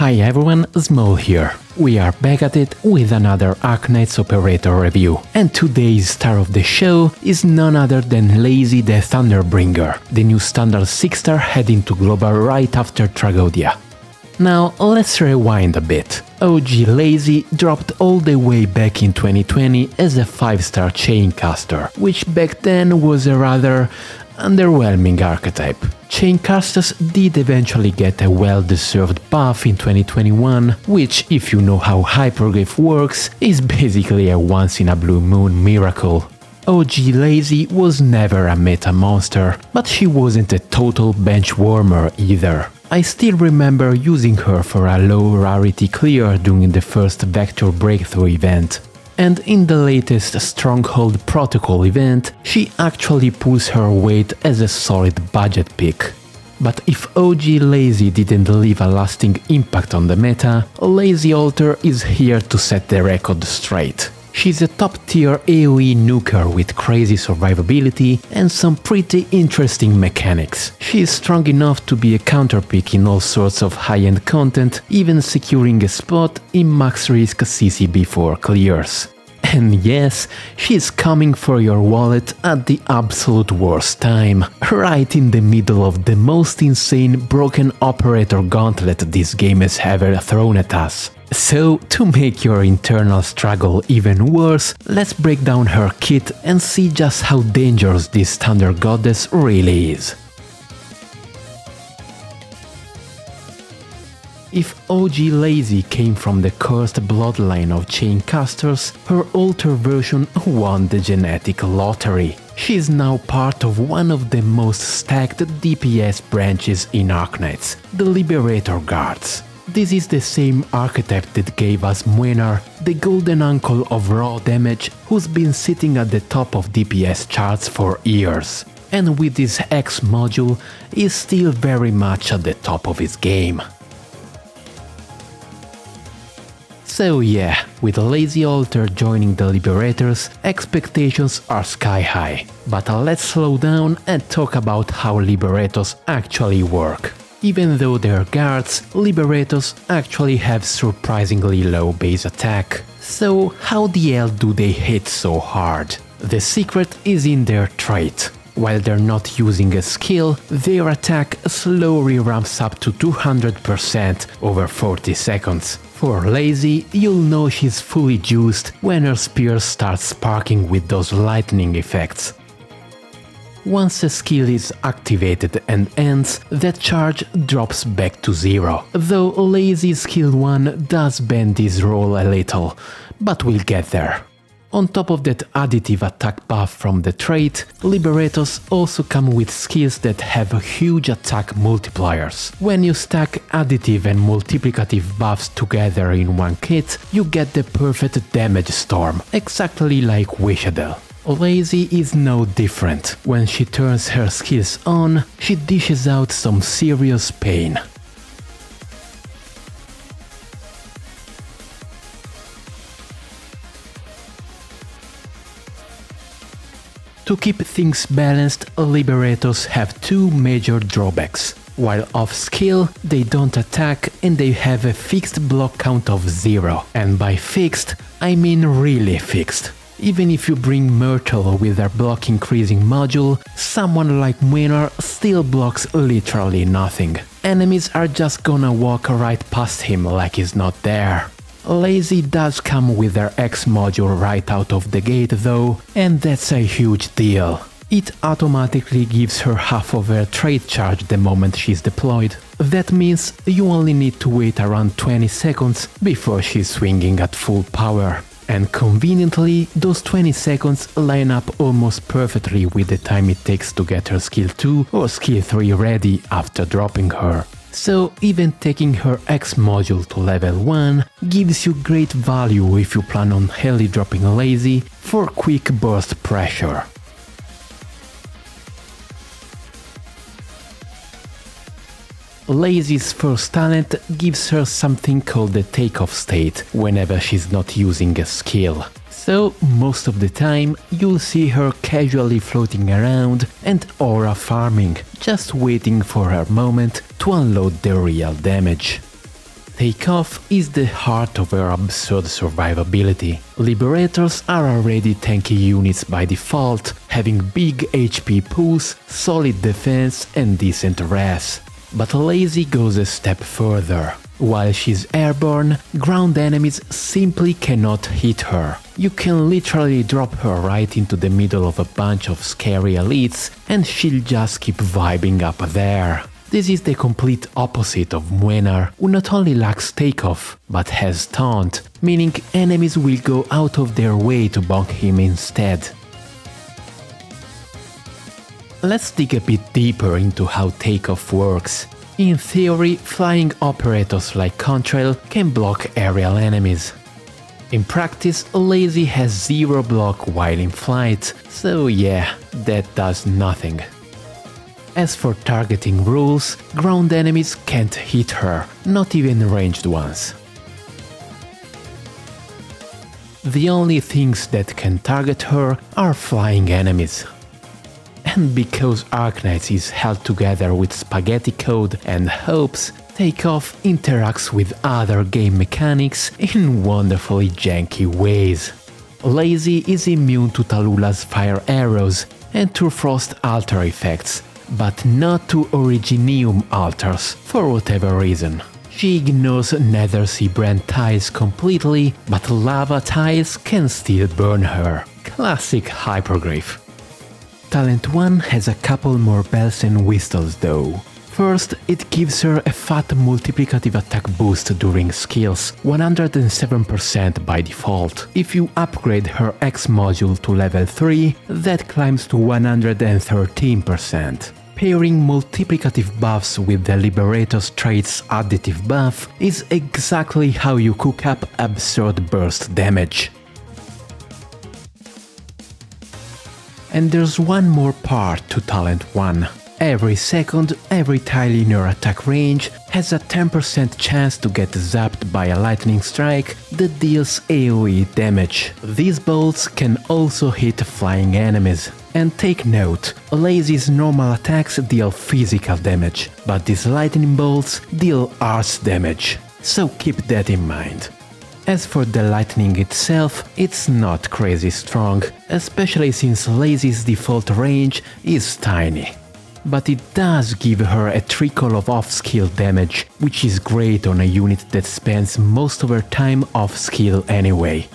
Hi everyone, Small here. We are back at it with another Arknights operator review, and today's star of the show is none other than Leizi the Thunderbringer, the new standard 6-star heading to global right after Tragodia. Now let's rewind a bit. OG Leizi dropped all the way back in 2020 as a 5-star chaincaster, which back then was a rather underwhelming archetype. Chaincasters did eventually get a well-deserved buff in 2021, which, if you know how Hyperglyph works, is basically a once-in-a-blue-moon miracle. OG Leizi was never a meta monster, but she wasn't a total bench warmer either. I still remember using her for a low rarity clear during the first Vector Breakthrough event. And in the latest Stronghold Protocol event, she actually pulls her weight as a solid budget pick. But if OG Leizi didn't leave a lasting impact on the meta, Leizi Alter is here to set the record straight. She's a top-tier AoE nuker with crazy survivability and some pretty interesting mechanics. She's strong enough to be a counterpick in all sorts of high-end content, even securing a spot in max-risk CCB4 clears. And yes, she's coming for your wallet at the absolute worst time, right in the middle of the most insane broken operator gauntlet this game has ever thrown at us. So, to make your internal struggle even worse, let's break down her kit and see just how dangerous this Thunder Goddess really is. If OG Leizi came from the cursed bloodline of chaincasters, her alter version won the genetic lottery. She is now part of one of the most stacked DPS branches in Arknights, the Liberator Guards. This is the same archetype that gave us Muenar, the golden uncle of raw damage, who's been sitting at the top of DPS charts for years. And with his X module, is still very much at the top of his game. So yeah, with Leizi Alter joining the Liberators, expectations are sky high. But let's slow down and talk about how Liberators actually work. Even though they're guards, Liberators actually have surprisingly low base attack. So how the hell do they hit so hard? The secret is in their trait. While they're not using a skill, their attack slowly ramps up to 200% over 40 seconds. For Leizi, you'll know she's fully juiced when her spear starts sparking with those lightning effects. Once a skill is activated and ends, that charge drops back to zero, though Leizi's skill 1 does bend this roll a little, but we'll get there. On top of that additive attack buff from the trait, Liberators also come with skills that have huge attack multipliers. When you stack additive and multiplicative buffs together in one kit, you get the perfect damage storm, exactly like Wishadel. Leizi is no different. When she turns her skills on, she dishes out some serious pain. To keep things balanced, Liberators have two major drawbacks. While off skill, they don't attack and they have a fixed block count of 0. And by fixed, I mean really fixed. Even if you bring Myrtle with their block increasing module, someone like Muenar still blocks literally nothing. Enemies are just gonna walk right past him like he's not there. Leizi does come with their X module right out of the gate though, and that's a huge deal. It automatically gives her half of her trait charge the moment she's deployed. That means you only need to wait around 20 seconds before she's swinging at full power. And conveniently, those 20 seconds line up almost perfectly with the time it takes to get her skill 2 or skill 3 ready after dropping her. So even taking her X module to level 1 gives you great value if you plan on heli dropping Leizi for quick burst pressure. Leizi's first talent gives her something called the takeoff state whenever she's not using a skill. So most of the time you'll see her casually floating around and aura farming, just waiting for her moment to unload the real damage. Takeoff is the heart of her absurd survivability. Liberators are already tanky units by default, having big HP pools, solid defense and decent res. But Leizi goes a step further. While she's airborne, ground enemies simply cannot hit her. You can literally drop her right into the middle of a bunch of scary elites and she'll just keep vibing up there. This is the complete opposite of Muenar, who not only lacks takeoff, but has taunt, meaning enemies will go out of their way to bonk him instead. Let's dig a bit deeper into how takeoff works. In theory, flying operators like Contrail can block aerial enemies. In practice, Leizi has zero block while in flight, so yeah, that does nothing. As for targeting rules, ground enemies can't hit her, not even ranged ones. The only things that can target her are flying enemies. And because Arknights is held together with spaghetti code and hopes, Takeoff interacts with other game mechanics in wonderfully janky ways. Leizi is immune to Tallulah fire arrows and to frost altar effects, but not to Originium altars for whatever reason. She ignores Nether Sea Brand tiles completely, but lava tiles can still burn her. Classic hyperglyph. Talent 1 has a couple more bells and whistles though. First, it gives her a fat multiplicative attack boost during skills, 107% by default. If you upgrade her X module to level 3, that climbs to 113%. Pairing multiplicative buffs with the Liberator's trait's additive buff is exactly how you cook up absurd burst damage. And there's one more part to Talent 1. Every second, every tile in your attack range has a 10% chance to get zapped by a lightning strike that deals AoE damage. These bolts can also hit flying enemies. And take note, Leizi's normal attacks deal physical damage, but these lightning bolts deal arts damage, so keep that in mind. As for the lightning itself, it's not crazy strong, especially since Leizi's default range is tiny. But it does give her a trickle of off-skill damage, which is great on a unit that spends most of her time off-skill anyway.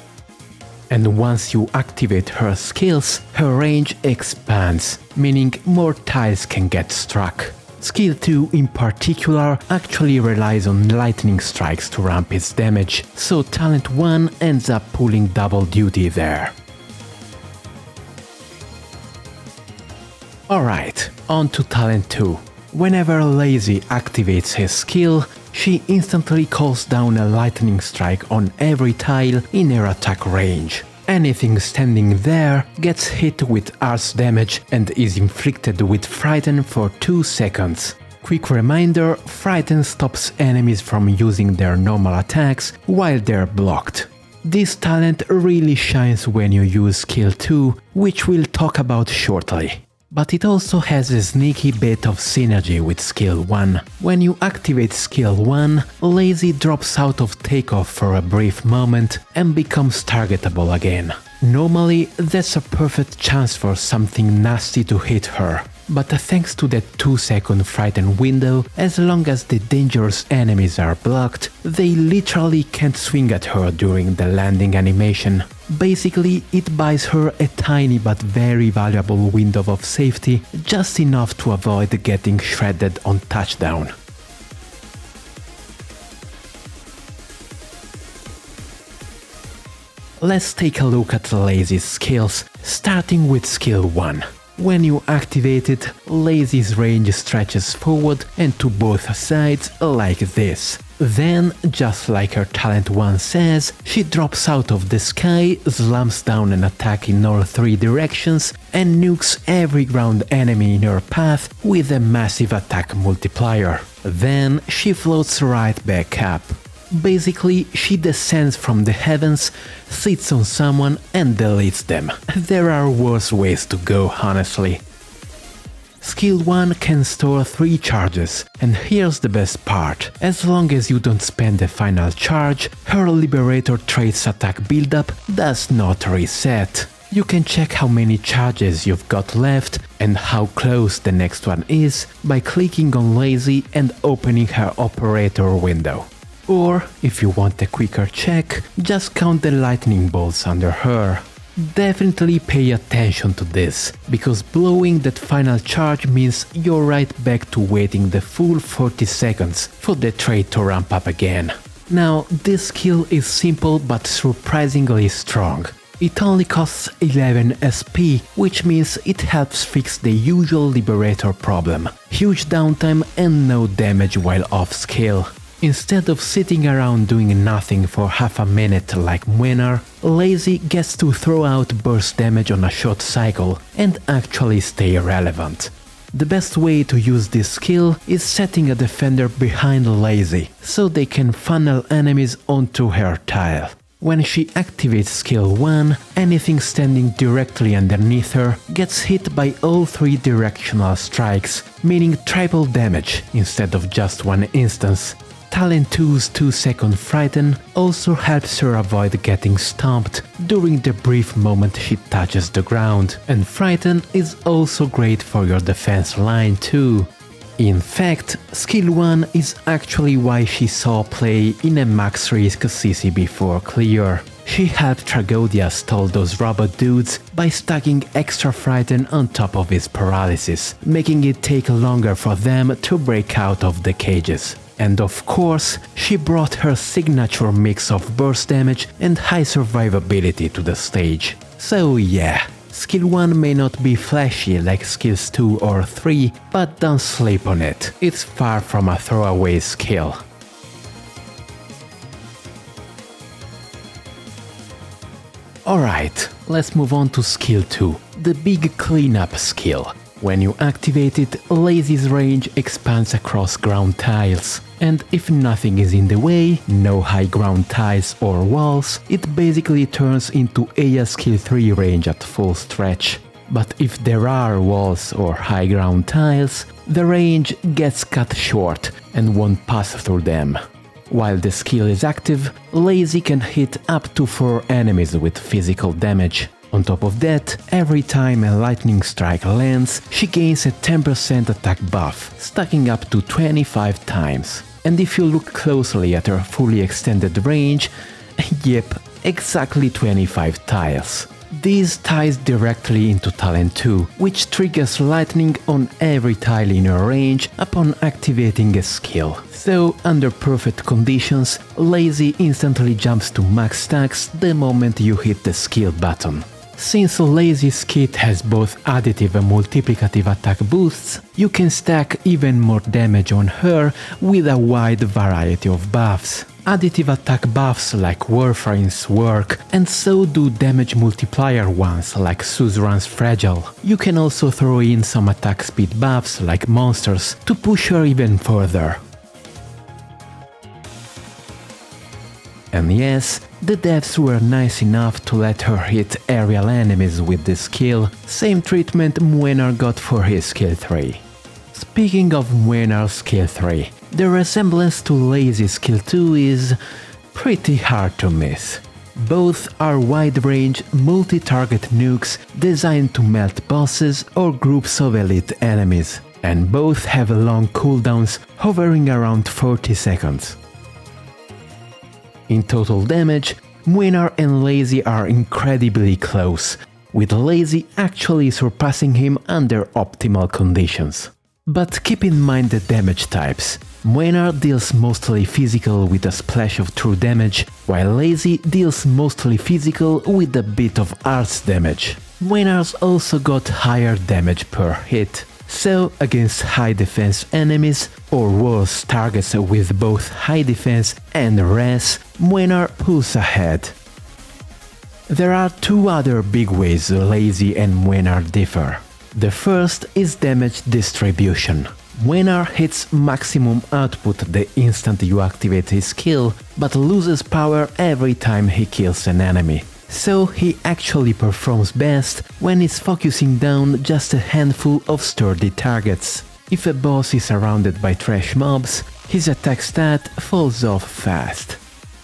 And once you activate her skills, her range expands, meaning more tiles can get struck. Skill 2 in particular actually relies on lightning strikes to ramp its damage, so Talent 1 ends up pulling double duty there. Alright, on to Talent 2. Whenever Leizi activates his skill, she instantly calls down a lightning strike on every tile in her attack range. Anything standing there gets hit with arts damage and is inflicted with Frighten for 2 seconds. Quick reminder, Frighten stops enemies from using their normal attacks while they're blocked. This talent really shines when you use skill 2, which we'll talk about shortly. But it also has a sneaky bit of synergy with skill 1. When you activate skill 1, Leizi drops out of takeoff for a brief moment and becomes targetable again. Normally, that's a perfect chance for something nasty to hit her. But thanks to that 2-second frighten window, as long as the dangerous enemies are blocked, they literally can't swing at her during the landing animation. Basically, it buys her a tiny but very valuable window of safety, just enough to avoid getting shredded on touchdown. Let's take a look at Leizi's skills, starting with skill 1. When you activate it, Leizi's range stretches forward and to both sides like this. Then, just like her talent 1 says, she drops out of the sky, slams down an attack in all 3 directions and nukes every ground enemy in her path with a massive attack multiplier. Then she floats right back up. Basically, she descends from the heavens, sits on someone and deletes them. There are worse ways to go, honestly. Skill 1 can store 3 charges, and here's the best part. As long as you don't spend the final charge, her Liberator trait's attack buildup does not reset. You can check how many charges you've got left and how close the next one is by clicking on Leizi and opening her operator window. Or, if you want a quicker check, just count the lightning bolts under her. Definitely pay attention to this, because blowing that final charge means you're right back to waiting the full 40 seconds for the trait to ramp up again. Now, this skill is simple but surprisingly strong. It only costs 11 SP, which means it helps fix the usual Liberator problem. Huge downtime and no damage while off skill. Instead of sitting around doing nothing for half a minute like Mwenar, Leizi gets to throw out burst damage on a short cycle and actually stay relevant. The best way to use this skill is setting a defender behind Leizi, so they can funnel enemies onto her tile. When she activates skill 1, anything standing directly underneath her gets hit by all 3 directional strikes, meaning triple damage instead of just one instance. Talent 2's 2-second Frighten also helps her avoid getting stomped during the brief moment she touches the ground, and Frighten is also great for your defense line too. In fact, skill 1 is actually why she saw play in a max risk CC before clear. She helped Tragodia stall those robot dudes by stacking extra Frighten on top of his paralysis, making it take longer for them to break out of the cages. And of course, she brought her signature mix of burst damage and high survivability to the stage. So yeah, skill 1 may not be flashy like skills 2 or 3, but don't sleep on it, it's far from a throwaway skill. Alright, let's move on to skill 2, the big cleanup skill. When you activate it, Leizi's range expands across ground tiles, and if nothing is in the way, no high ground tiles or walls, it basically turns into Aya skill 3 range at full stretch. But if there are walls or high ground tiles, the range gets cut short and won't pass through them. While the skill is active, Leizi can hit up to 4 enemies with physical damage. On top of that, every time a lightning strike lands, she gains a 10% attack buff, stacking up to 25 times. And if you look closely at her fully extended range, yep, exactly 25 tiles. This ties directly into Talent 2, which triggers lightning on every tile in her range upon activating a skill. So, under perfect conditions, Leizi instantly jumps to max stacks the moment you hit the skill button. Since Leizi's kit has both additive and multiplicative attack boosts, you can stack even more damage on her with a wide variety of buffs. Additive attack buffs like Warframes work, and so do damage multiplier ones like Suzerain's Fragile. You can also throw in some attack speed buffs like Monsters to push her even further. And yes, the devs were nice enough to let her hit aerial enemies with this skill, same treatment Mwenar got for his skill 3. Speaking of Mwenar's skill 3, the resemblance to Leizi's skill 2 is pretty hard to miss. Both are wide-range, multi-target nukes designed to melt bosses or groups of elite enemies, and both have long cooldowns hovering around 40 seconds. In total damage, Mwenar and Leizi are incredibly close, with Leizi actually surpassing him under optimal conditions. But keep in mind the damage types. Mwenar deals mostly physical with a splash of true damage, while Leizi deals mostly physical with a bit of arts damage. Mwenar's also got higher damage per hit. So, against high defense enemies, or worse targets with both high defense and res, Mwenar pulls ahead. There are 2 other big ways Leizi and Mwenar differ. The first is damage distribution. Mwenar hits maximum output the instant you activate his skill, but loses power every time he kills an enemy. so he actually performs best when he's focusing down just a handful of sturdy targets. If a boss is surrounded by trash mobs, his attack stat falls off fast.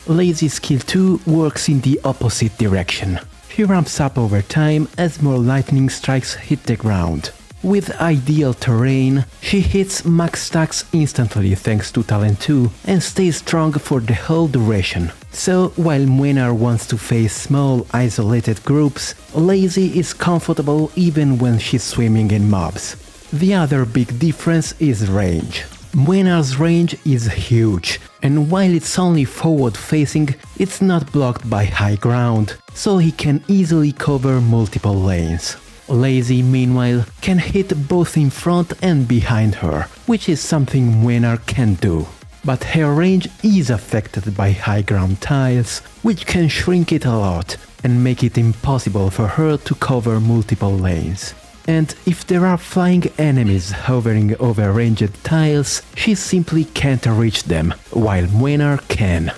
Leizi's skill 2 works in the opposite direction. She ramps up over time as more lightning strikes hit the ground. With ideal terrain, she hits max stacks instantly thanks to talent 2 and stays strong for the whole duration. So while Muenar wants to face small isolated groups, Leizi is comfortable even when she's swimming in mobs. The other big difference is range. Muenar's range is huge, and while it's only forward facing, it's not blocked by high ground, so he can easily cover multiple lanes. Leizi, meanwhile, can hit both in front and behind her, which is something Muenar can't do. But her range is affected by high ground tiles, which can shrink it a lot and make it impossible for her to cover multiple lanes. And if there are flying enemies hovering over ranged tiles, she simply can't reach them, while Muenar can.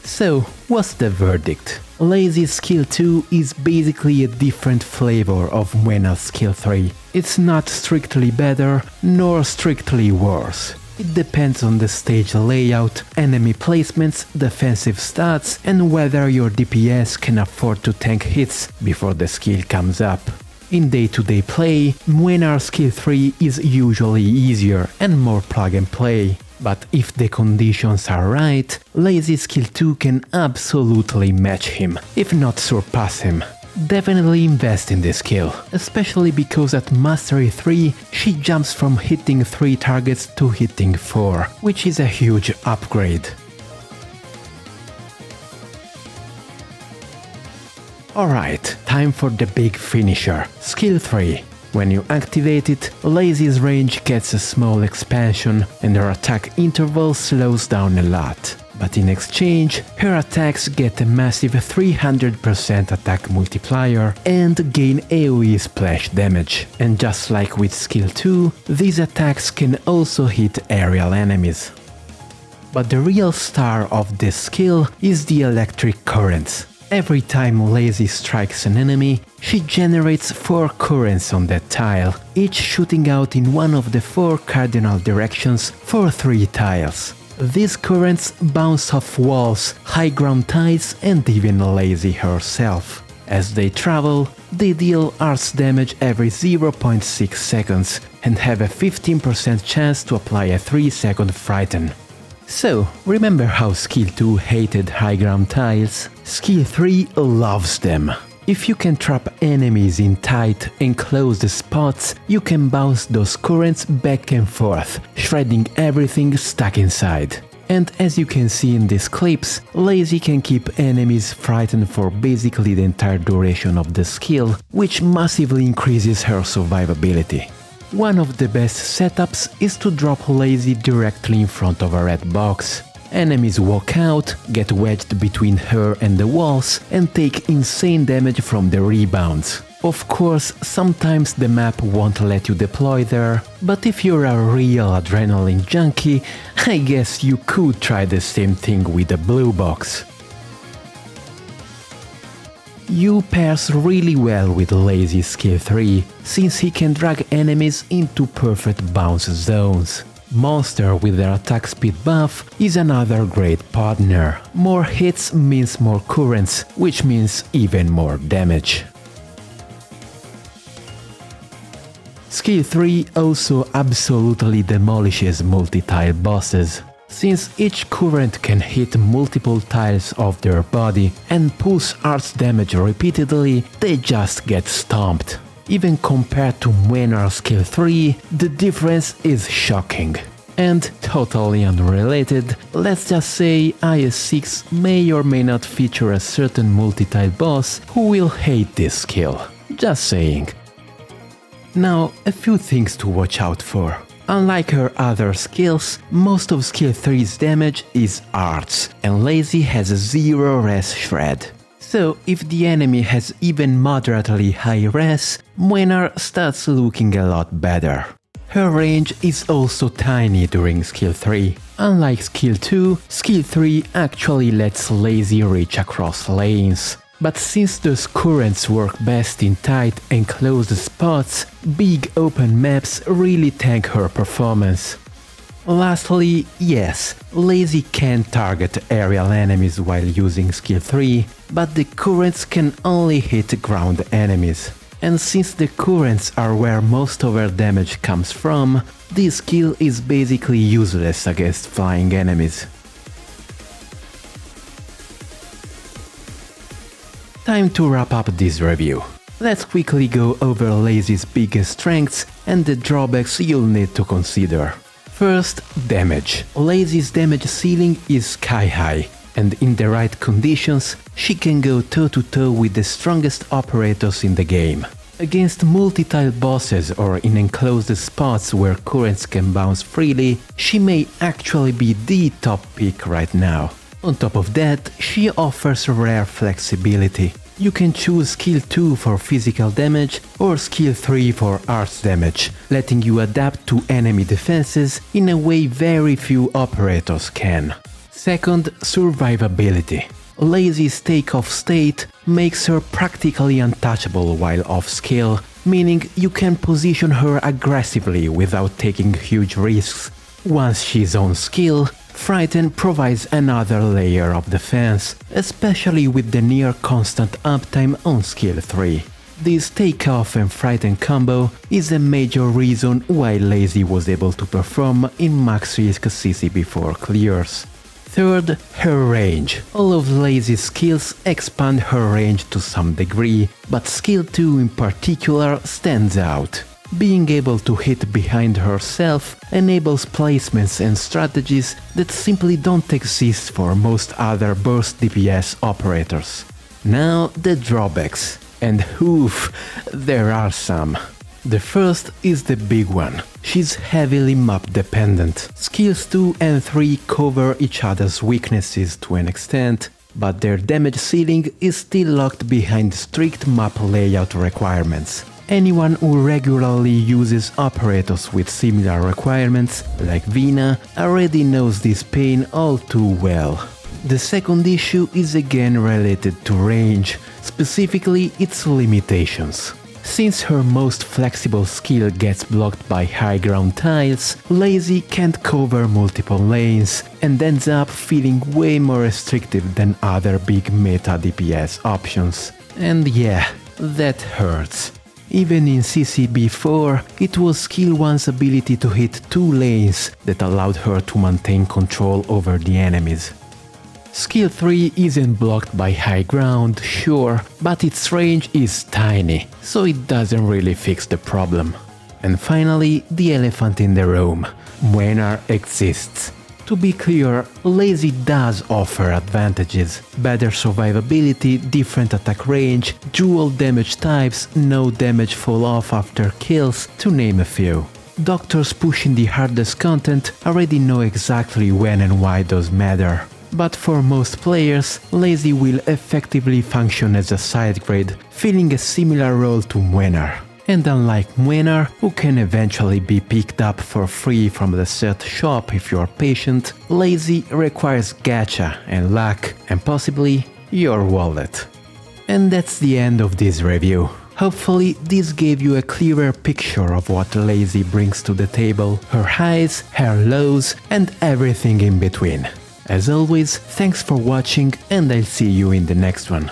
So, what's the verdict? Leizi's skill 2 is basically a different flavor of Muenar's skill 3. It's not strictly better, nor strictly worse. It depends on the stage layout, enemy placements, defensive stats, and whether your DPS can afford to tank hits before the skill comes up. In day-to-day play, Muenar's skill 3 is usually easier and more plug and play. But if the conditions are right, Leizi's skill 2 can absolutely match him, if not surpass him. Definitely invest in this skill, especially because at Mastery 3 she jumps from hitting 3 targets to hitting 4, which is a huge upgrade. Alright, time for the big finisher, skill 3. When you activate it, Leizi's range gets a small expansion and her attack interval slows down a lot. But in exchange, her attacks get a massive 300% attack multiplier and gain AoE splash damage. And just like with skill 2, these attacks can also hit aerial enemies. But the real star of this skill is the electric currents. Every time Leizi strikes an enemy, she generates 4 currents on that tile, each shooting out in one of the 4 cardinal directions for 3 tiles. These currents bounce off walls, high ground tiles and even Leizi herself. As they travel, they deal arts damage every 0.6 seconds and have a 15% chance to apply a 3-second frighten. So, remember how skill 2 hated high ground tiles? Skill 3 loves them. If you can trap enemies in tight, enclosed spots, you can bounce those currents back and forth, shredding everything stuck inside. And as you can see in these clips, Leizi can keep enemies frightened for basically the entire duration of the skill, which massively increases her survivability. One of the best setups is to drop Leizi directly in front of a red box. Enemies walk out, get wedged between her and the walls, and take insane damage from the rebounds. Of course, sometimes the map won't let you deploy there, but if you're a real adrenaline junkie, I guess you could try the same thing with a blue box. Yu pairs really well with Leizi's skill 3, since he can drag enemies into perfect bounce zones. Monster with their attack speed buff is another great partner. More hits means more currents, which means even more damage. Skill 3 also absolutely demolishes multi-tile bosses. Since each current can hit multiple tiles of their body and pulse arts damage repeatedly, they just get stomped. Even compared to Muenar's skill 3, the difference is shocking. And totally unrelated, let's just say IS-6 may or may not feature a certain multi-tile boss who will hate this skill. Just saying. Now, a few things to watch out for. Unlike her other skills, most of skill 3's damage is arts, and Leizi has a 0 res shred. So if the enemy has even moderately high res, Muenar starts looking a lot better. Her range is also tiny during skill 3. Unlike skill 2, skill 3 actually lets Leizi reach across lanes. But since those currents work best in tight enclosed spots, big open maps really tank her performance. Lastly, yes, Leizi can target aerial enemies while using skill 3, but the currents can only hit ground enemies. And since the currents are where most of her damage comes from, this skill is basically useless against flying enemies. Time to wrap up this review. Let's quickly go over Leizi's biggest strengths and the drawbacks you'll need to consider. First, damage. Leizi's damage ceiling is sky high, and in the right conditions, she can go toe-to-toe with the strongest operators in the game. Against multi-tile bosses or in enclosed spots where currents can bounce freely, she may actually be the top pick right now. On top of that, she offers rare flexibility. You can choose skill 2 for physical damage or skill 3 for arts damage, letting you adapt to enemy defenses in a way very few operators can. Second, survivability. Leizi's takeoff state makes her practically untouchable while off-skill, meaning you can position her aggressively without taking huge risks. Once she's on skill, Frighten provides another layer of defense, especially with the near constant uptime on skill 3. This takeoff and Frighten combo is a major reason why Leizi was able to perform in max risk CC4 clears. Third, her range. All of Leizi's skills expand her range to some degree, but skill 2 in particular stands out. Being able to hit behind herself enables placements and strategies that simply don't exist for most other burst DPS operators. Now the drawbacks. And oof, there are some. The first is the big one. She's heavily map dependent. Skills 2 and 3 cover each other's weaknesses to an extent, but their damage ceiling is still locked behind strict map layout requirements. Anyone who regularly uses operators with similar requirements, like Vina, already knows this pain all too well. The second issue is again related to range, specifically its limitations. Since her most flexible skill gets blocked by high ground tiles, Leizi can't cover multiple lanes and ends up feeling way more restrictive than other big meta DPS options. And yeah, that hurts. Even in CCB4, it was skill 1's ability to hit 2 lanes that allowed her to maintain control over the enemies. Skill 3 isn't blocked by high ground, sure, but its range is tiny, so it doesn't really fix the problem. And finally, the elephant in the room. Mwenar exists. To be clear, Leizi does offer advantages. Better survivability, different attack range, dual damage types, no damage fall off after kills, to name a few. Doctors pushing the hardest content already know exactly when and why those matter. But for most players, Leizi will effectively function as a side grade, filling a similar role to Mwenar. And unlike Mwenar, who can eventually be picked up for free from the set shop if you're patient, Leizi requires gacha and luck, and possibly your wallet. And that's the end of this review. Hopefully this gave you a clearer picture of what Leizi brings to the table, her highs, her lows, and everything in between. As always, thanks for watching and I'll see you in the next one.